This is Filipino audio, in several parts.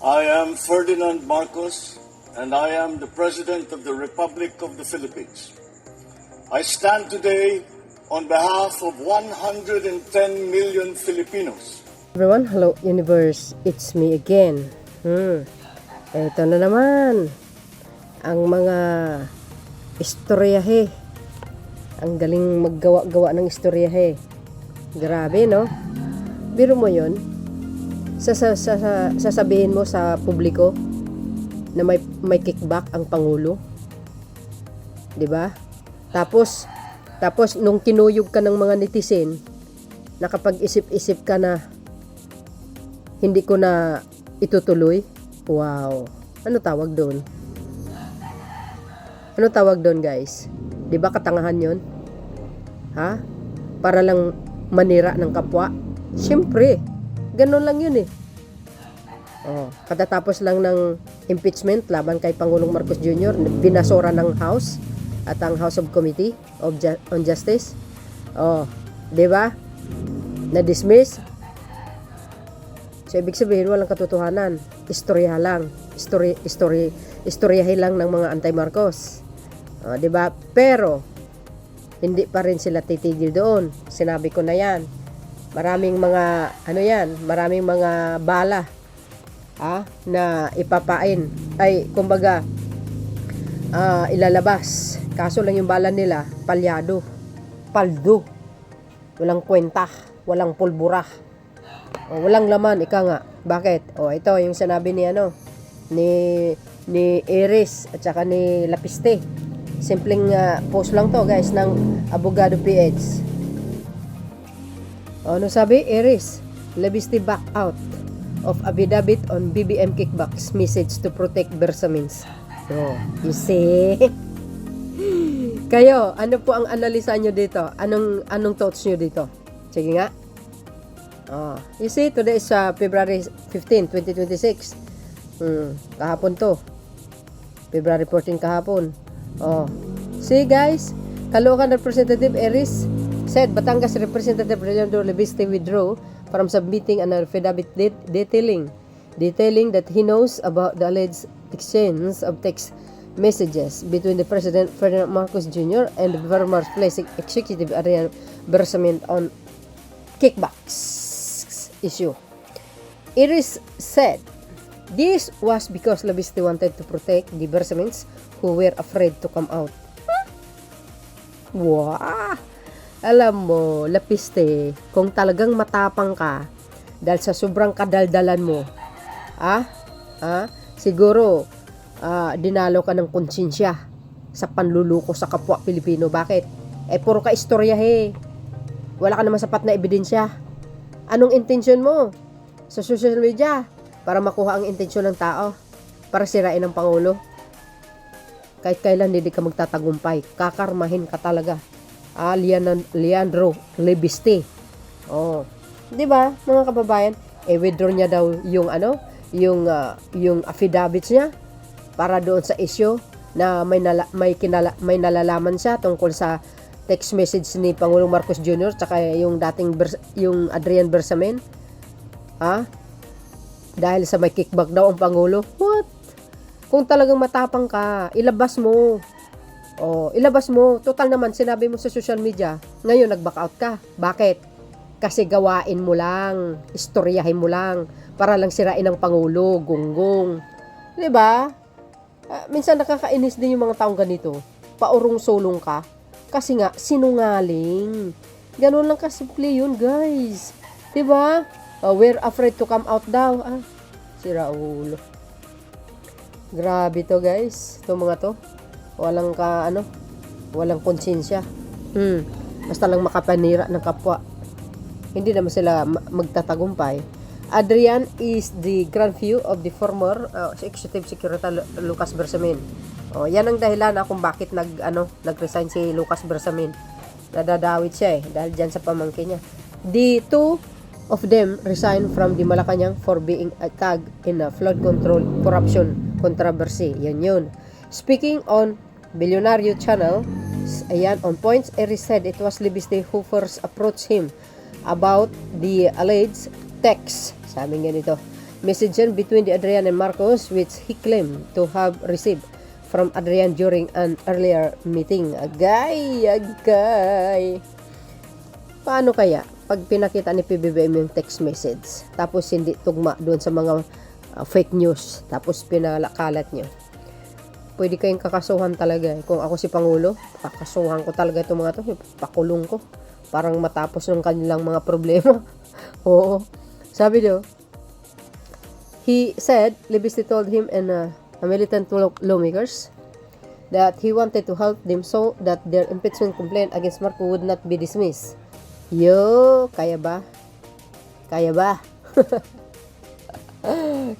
I am Ferdinand Marcos, and I am the President of the Republic of the Philippines. I stand today on behalf of 110 million Filipinos. Everyone, hello universe, it's me again. Ito na naman ang mga istoryahe. Ang galing maggawa-gawa ng istoryahe. Grabe, no? Biro mo yon. Sasabihin mo sa publiko na may kickback ang Pangulo. 'Di ba? Tapos nung kinuyog ka ng mga netizen, nakapag-isip-isip ka na hindi ko na itutuloy. Wow. Ano tawag doon? Ano tawag doon, guys? 'Di ba katangahan 'yon? Ha? Para lang manira ng kapwa? Siyempre, ganun lang 'yun eh. Katatapos lang ng impeachment laban kay Pangulong Marcos Jr., binasura ng House at ang House of Committee on Justice. 'Di ba? Na-dismiss. So, ibig sabihin, walang katotohanan. Istorya lang. Istoryahin lang ng mga anti-Marcos. 'Di ba? Pero, hindi pa rin sila titigil doon. Sinabi ko na yan. Maraming mga bala na ipapain. Kumbaga, ilalabas. Kaso lang yung bala nila, palyado. Paldo. Walang kwenta. Walang pulbura. Walang laman, ika nga. Bakit? Ito yung sinabi ni Iris at saka ni Lapiste. Simpleng post lang to, guys, ng Abogado PH. Ano sabi? Iris, Lapiste back out of affidavit on BBM kickbacks message to protect Bersamins. You see? Kayo, ano po ang analisa nyo dito? Anong thoughts nyo dito? Sige nga. You see, today is February 15, 2026. Kahapon to. February 14 kahapon. See, guys, Caloocan Representative Iris said Batangas Representative Reynaldo Lapiste withdrew from submitting an affidavit detailing that he knows about the alleged exchange of text messages between the President Ferdinand Marcos Jr. and the former police executive Adrian Bersamin on kickbacks issue. Iris said this was because Lapiste wanted to protect the Bersamins who were afraid to come out. Wow! Alam mo, Lapiste, kung talagang matapang ka dahil sa sobrang kadaldalan mo, siguro dinalo ka ng konsensya sa panluluko sa kapwa Pilipino. Bakit? Puro ka istorya wala ka naman sapat na ebidensya. Anong intensyon mo sa social media? Para makuha ang intensyon ng tao, para sirain ang Pangulo. Kahit kailan hindi ka magtatagumpay, kakarmahin ka talaga. Leandro Lapiste. Di ba, mga kababayan? Withdraw niya daw yung affidavits niya para doon sa issue na may nalalaman siya tungkol sa text message ni Pangulong Marcos Jr. tsaka yung yung Adrian Bersamin. Dahil sa may kickback daw ang Pangulo. What? Kung talagang matapang ka, ilabas mo. Ilabas mo. Total naman, sinabi mo sa social media, ngayon nag-back out ka. Bakit? Kasi gawain mo lang, istoryahin mo lang, para lang sirain ang Pangulo, gunggong. Diba? Minsan nakakainis din yung mga taong ganito. Paurong-sulong ka. Kasi nga, sinungaling. Ganun lang kasimple yun, guys. Diba? We're afraid to come out daw. Si Raulo. Grabe to, guys. Ito mga to. Walang konsensya. Basta lang makapanira ng kapwa. Hindi naman sila magtatagumpay. Adrian is the grandnephew of the former Executive Secretary Lucas Bersamin. Yan ang dahilan kung bakit nag-resign si Lucas Bersamin. Nadadawit siya dahil dyan sa pamangkin niya. The two of them resigned from the Malacanang for being tagged in a flood control corruption controversy. Yun. Speaking on Billionario Channel, on points, Iris said it was Lapiste who first approached him about the alleged text. Sabi nga nito, message yan between the Adrian and Marcos which he claimed to have received from Adrian during an earlier meeting. Agay. Paano kaya pag pinakita ni PBBM yung text message tapos hindi tugma doon sa mga fake news tapos pinalakalat nyo? Pwede kayong kakasuhan talaga. Kung ako si Pangulo, kakasuhan ko talaga itong mga to. Pakulong ko. Parang matapos ng kanilang mga problema. Oo. Sabi niyo, he said, Libisty told him and a militant lawmakers that he wanted to help them so that their impeachment complaint against Marco would not be dismissed. Kaya ba?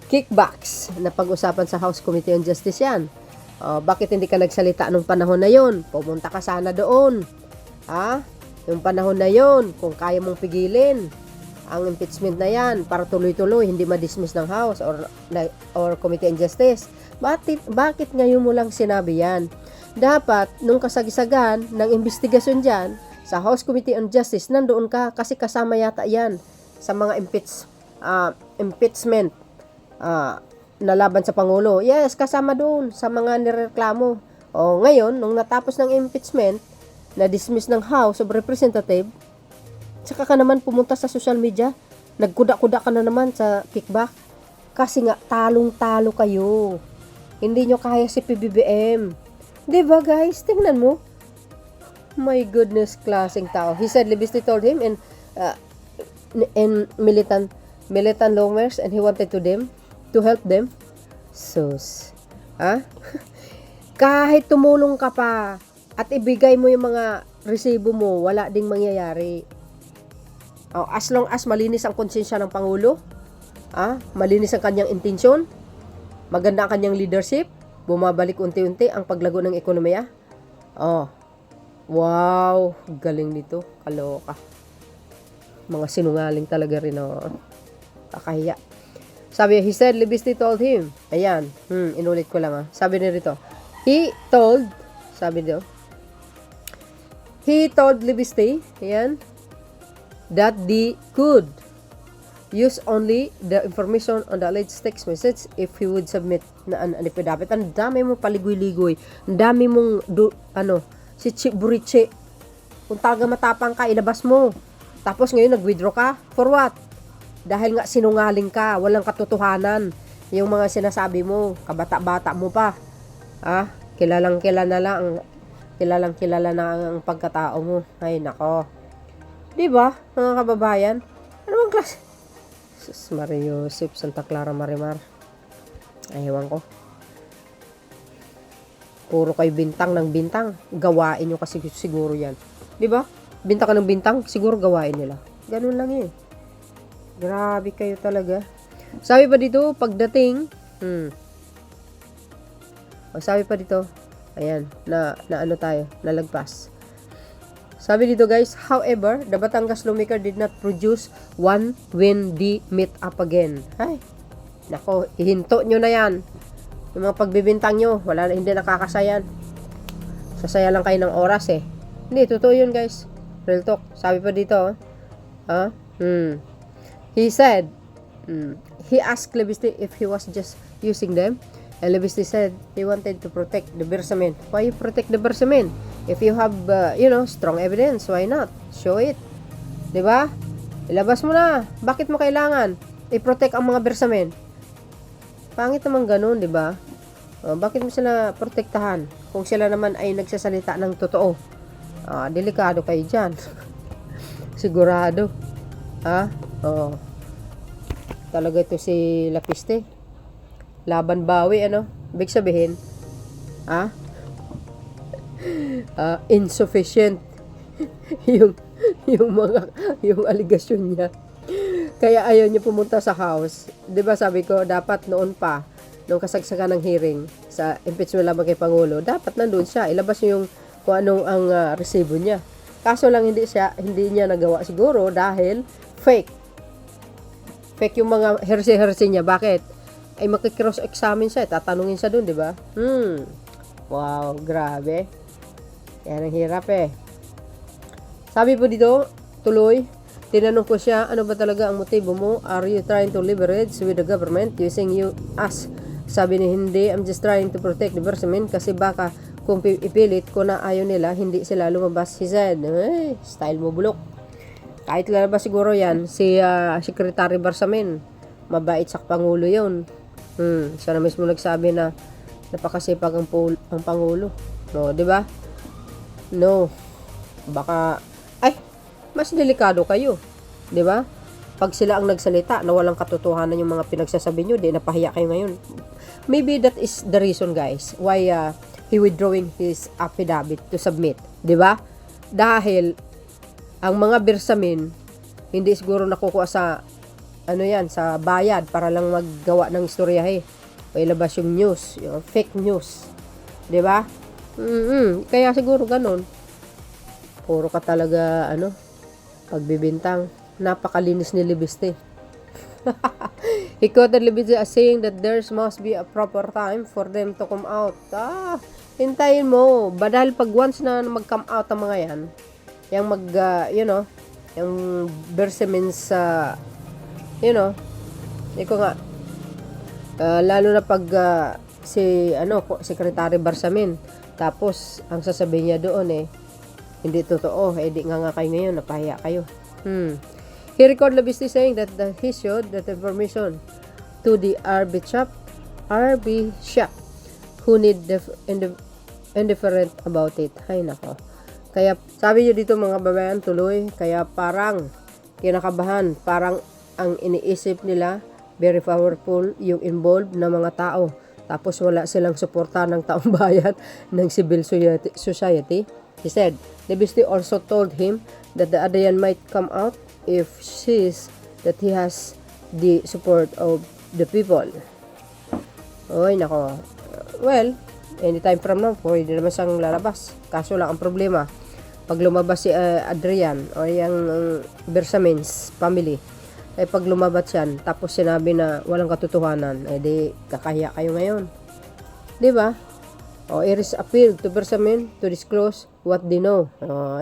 Kickbacks na pag-usapan sa House Committee on Justice yan. Bakit hindi ka nagsalita nung panahon na yon? Pumunta ka sana doon. Yung panahon na yon, kung kaya mong pigilin ang impeachment na yan para tuloy-tuloy, hindi ma-dismiss ng House or Committee on Justice. Bakit ngayon mo lang sinabi yan? Dapat, nung kasagisagan ng investigasyon dyan, sa House Committee on Justice, nandoon ka kasi kasama yata yan sa mga impeachment na laban sa Pangulo. Yes, kasama doon sa mga nireklamo. Ngayon, nung natapos ng impeachment, na-dismiss ng House of Representatives, saka ka naman pumunta sa social media, nagkuda-kuda ka na naman sa kickback. Kasi nga, talong-talo kayo. Hindi nyo kaya si PBBM. Diba guys? Tingnan mo. My goodness, klaseng tao. He said, Libisty told him and militant lawmakers and he wanted to help them. Sus. Kahit tumulong ka pa at ibigay mo yung mga resibo mo, wala ding mangyayari. As long as malinis ang konsensya ng Pangulo, malinis ang kanyang intensyon, maganda ang kanyang leadership, bumabalik unti-unti ang paglago ng ekonomiya. Wow, galing nito. Kaloka. Mga sinungaling talaga rin. Kakahiya. Sabi, he said, Libisty told him. Ayan. Inulit ko lang. Sabi niya rito. He told Libisty, ayan, that they could use only the information on the alleged text message if he would submit na an affidavit. Ang dami mong paligoy-ligoy. Ang dami mong, si Chip Buriche. Kung talaga matapang ka, ilabas mo. Tapos ngayon, nag-withdraw ka. For what? Dahil nga sinungaling ka, walang katotohanan. Yung mga sinasabi mo, kabata-bata mo pa. Kilalang kilala na ang pagkatao mo. Ay, nako. Diba, mga kababayan? Ano bang klase? Sus, Mario Joseph, Santa Clara Marimar. Ayawan ko. Puro kayo bintang ng bintang. Gawain nyo kasi siguro yan. Diba? Bintang ka ng bintang, siguro gawain nila. Ganun lang eh. Grabe kayo talaga. Sabi pa dito, pagdating, sabi pa dito, ayan, na ano tayo, nalagpas. Sabi dito guys, however, the Batangas lawmaker did not produce one when they meet up again. Ay, nako, ihinto nyo na yan. Yung mga pagbibintang nyo, hindi nakakasayan. Sasaya lang kayo ng oras eh. Hindi, totoo yun guys. Real talk. Sabi pa dito, he said, he asked Libisty if he was just using them. And Libisty said he wanted to protect the Bersamin. Why you protect the Bersamin? If you have, strong evidence, why not? Show it. Diba? Ilabas mo na. Bakit mo kailangan i-protect ang mga Bersamin? Pangit naman ganun, diba? Bakit mo sila protektahan? Kung sila naman ay nagsasalita ng totoo. Delikado kayo dyan. Sigurado. Talaga ito si Lapiste. Laban bawi, Ibig sabihin, insufficient yung aligasyon niya. Kaya ayaw niya pumunta sa House. 'Di ba sabi ko, dapat noon pa, nung kasagsagan ng hearing sa impeachment laban kay Pangulo, dapat nandoon siya. Ilabas niya yung kung anong ang resibo niya. Kaso lang hindi niya nagawa siguro dahil fake yung mga hersey niya. Bakit? Ay makikross-examine siya, tatanungin siya doon, di ba? Wow, grabe. Yan ang hirap eh. Sabi po dito, tuloy, Tinanong ko siya, ano ba talaga ang motibo mo? Are you trying to leverage with the government using you us? Sabi ni hindi, I'm just trying to protect the Bersamin kasi baka kung ipilit ko na ayaw nila, hindi sila lumabas. He said, style mo bulok. Kahit lalabas siguro yan, si Secretary Bersamin, mabait sa Pangulo yun. Siya na mismo nagsabi na napakasipag ang Pangulo. No, di ba? No. Baka, mas delikado kayo. Di ba? Pag sila ang nagsalita na walang katotohanan yung mga pinagsasabi nyo, di napahiya kayo ngayon. Maybe that is the reason, guys, why he withdrawing his affidavit to submit. Di ba? Dahil ang mga Bersamin hindi siguro nakukuha sa sa bayad para lang maggawa ng istoryahe o ilabas yung news, yung fake news. 'Di ba? Kaya siguro ganun. Puro ka talaga pagbibintang. Napakalinis ni Libiste. He quoted Libiste as saying that there must be a proper time for them to come out. Hintayin mo. Dahil pag once na mag-come out ang mga yan, yung yung Bersamins iko nga lalo na pag Secretary Bersamin, tapos ang sasabihin niya doon hindi totoo, di nga kayo ngayon, napahiya kayo. He recorded Libiste saying that he showed that information to the RB shop who need indifferent about it. Hay nako. Kaya sabi nyo dito mga babayan, tuloy, kaya parang kinakabahan, parang ang iniisip nila very powerful yung involved na mga tao. Tapos wala silang suporta ng taong bayan ng civil society. He said, Libiste also told him that the Adrian might come out if sees that he has the support of the people. Oy, nako. Well, anytime from now, pwede naman siyang lalabas. Kaso lang ang problema, pag lumabas si Adrian o yung Bersamins family, pag lumabas yan, tapos sinabi na walang katotohanan, di kakahiya kayo ngayon. Di ba? It is appeal to Bersamin to disclose what they know.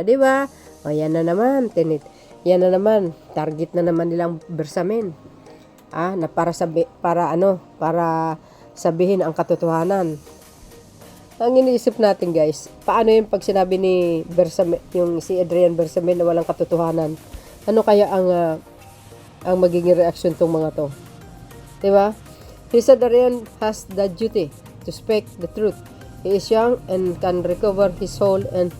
Di ba? Yan na naman, yan na naman, target na naman nilang Bersamin. Na para sabihin ang katotohanan. Ang iniisip natin, guys, paano yung pag sinabi ni Bersamin, yung si Adrian Bersamin na walang katotohanan? Ano kaya ang magiging reaction tong mga to? Diba? He said Adrian has the duty to speak the truth. He is young and can recover his soul and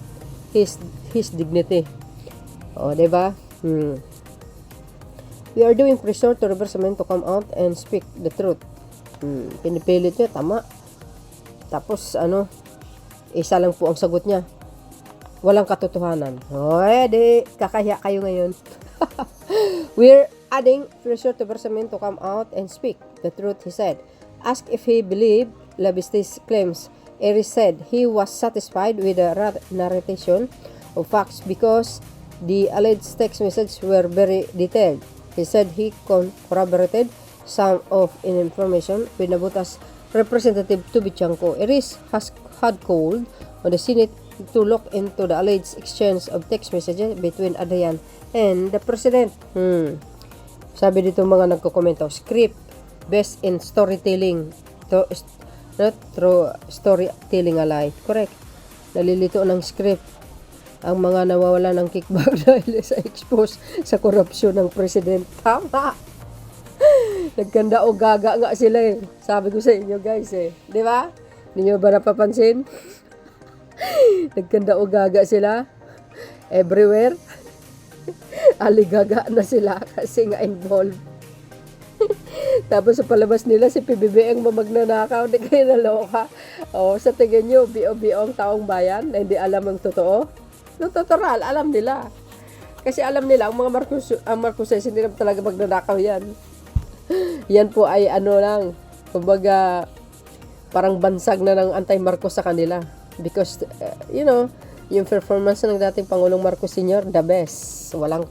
his dignity. Diba? We are doing pressure to Bersamin to come out and speak the truth. Pinipilit niya, tama. Tapos, isa lang po ang sagot niya. Walang katotohanan. Di, kakahiya kayo ngayon. We're adding pressure to Bersamin to come out and speak the truth, he said. Asked if he believed Libiste's claims, Eris said he was satisfied with the narration of facts because the alleged text messages were very detailed. He said he corroborated some of information with Nabuta's Representative Tubichanco. Eris has had called on the Senate to look into the alleged exchange of text messages between Adrian and the President. Sabi dito mga nagko-komento, script based in storytelling, not through storytelling alike. Correct. Nalilito ng script ang mga nawawala ng kickback dahil sa expose sa korupsyon ng President. Tama. Nagkanda o gaga nga sila Sabi ko sa inyo guys Di ba? Hindi nyo ba napapansin? Nagkanda o gaga sila. Everywhere. Aligaga na sila kasi nga involved. Tapos sa palabas nila si PBBM magnanakaw. Di kayo naloka. Sa tingin nyo, bio-bio ang taong bayan na hindi alam ang totoo. Natural, alam nila. Kasi alam nila, ang mga Marcoses hindi naman talaga magnanakaw yan. Yan po ay lang, kumbaga parang bansag na ng anti-Marcos sa kanila because yung performance ng dating Pangulong Marcos Sr. the best, walang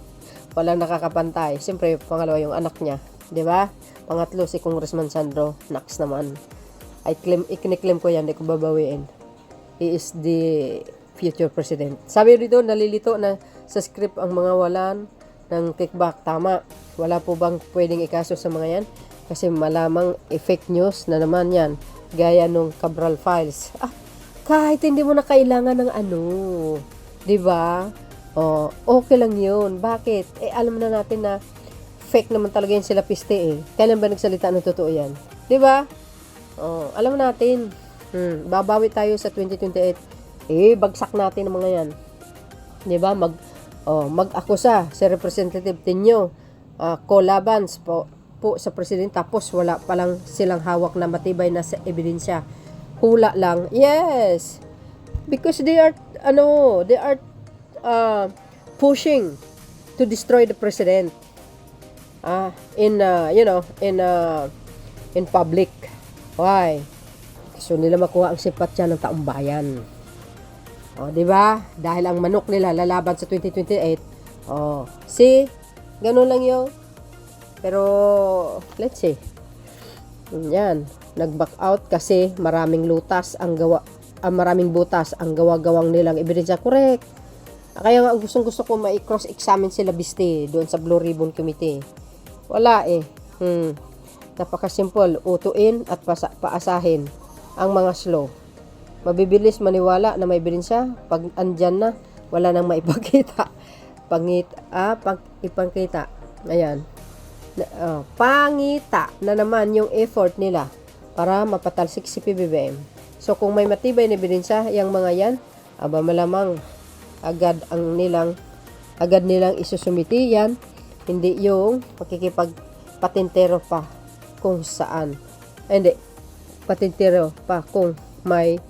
nakakapantay. Siyempre pangalawa yung anak niya, di ba? Pangatlo si Congressman Sandro Nax naman. Ikiniklaim ko yan, di ko babawiin. He is the future president. Sabi dito, nalilito na sa script ang mga walan ng kickback. Tama. Wala po bang pwedeng ikaso sa mga yan? Kasi malamang fake news na naman yan. Gaya nung Cabral Files. Kahit hindi mo na kailangan ng ano. 'Di ba? Oh, okay lang yun. Bakit? Alam na natin na fake naman talaga yan sila piste eh. Kailan ba nagsalita ng totoo yan? 'Di ba? Oh, alam natin. Babawi tayo sa 2028. Bagsak natin ang mga yan. 'Di ba? Mag-akusa sa representative ninyo. Kolabans po sa presidente, tapos wala palang silang hawak na matibay na ebidensya. Hula lang. Yes. Because they are pushing to destroy the president. In public. Why? Gusto nila makuha ang simpatya ng taong bayan. Di ba? Dahil ang manok nila lalaban sa 2028. Ganun lang 'yo. Pero let's see. Yan, nag-back out kasi maraming butas ang gawa-gawang nilang ebidensya. Correct. Kaya nga gusto ko ma-cross-examine sila biste doon sa Blue Ribbon Committee. Wala eh. Napaka-simple, utuin at paasahin ang mga slow. Mabibilis maniwala na may ebidensya pag andyan na, wala nang maipakita. Ipangkita. Ayan. Pangita na naman yung effort nila para mapatalsik si PBBM. So kung may matibay na ebidensya yung mga yan, malamang agad nilang isusumiti yan, hindi yung pakikipagpatintero pa kung saan. Hindi, patintero pa kung may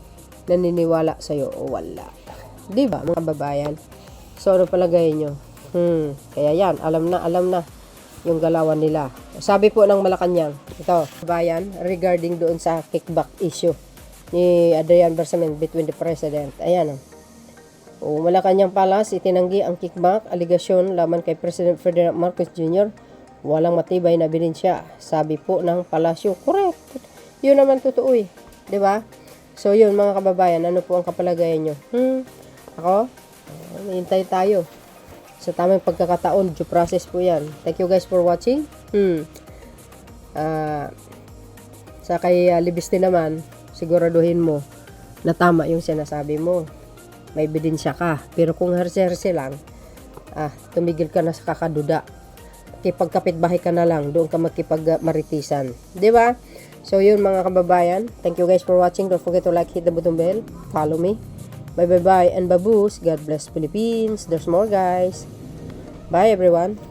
naniniwala sa'yo o wala. Di ba mga kababayan? So ano palagay nyo? Kaya yan, alam na yung galawan nila. Sabi po ng Malacanang, ito, bayan, regarding doon sa kickback issue ni Adrian Bersamin between the president. Ayan. Malacanang Palace, itinanggi ang kickback, aligasyon laman kay President Ferdinand Marcos Jr. Walang matibay na ebidensya. Sabi po ng palasyo. Correct. Yun naman totoo eh. 'Di ba? So yun mga kababayan, ano po ang kapalagayan nyo? Ako? Hintay tayo. Sa tamang pagkakataon, due process po yan. Thank you guys for watching. Sa kay Libiste naman, siguraduhin mo na tama yung sinasabi mo. May ebidensya ka. Pero kung herse-herse lang, tumigil ka na sa kakaduda. Kipagkapitbahay ka na lang, doon ka magkipagmaritisan. Di ba? So yun mga kababayan, thank you guys for watching. Don't forget to like, hit the button bell, follow me. Bye and baboos. God bless Philippines. There's more guys. Bye everyone.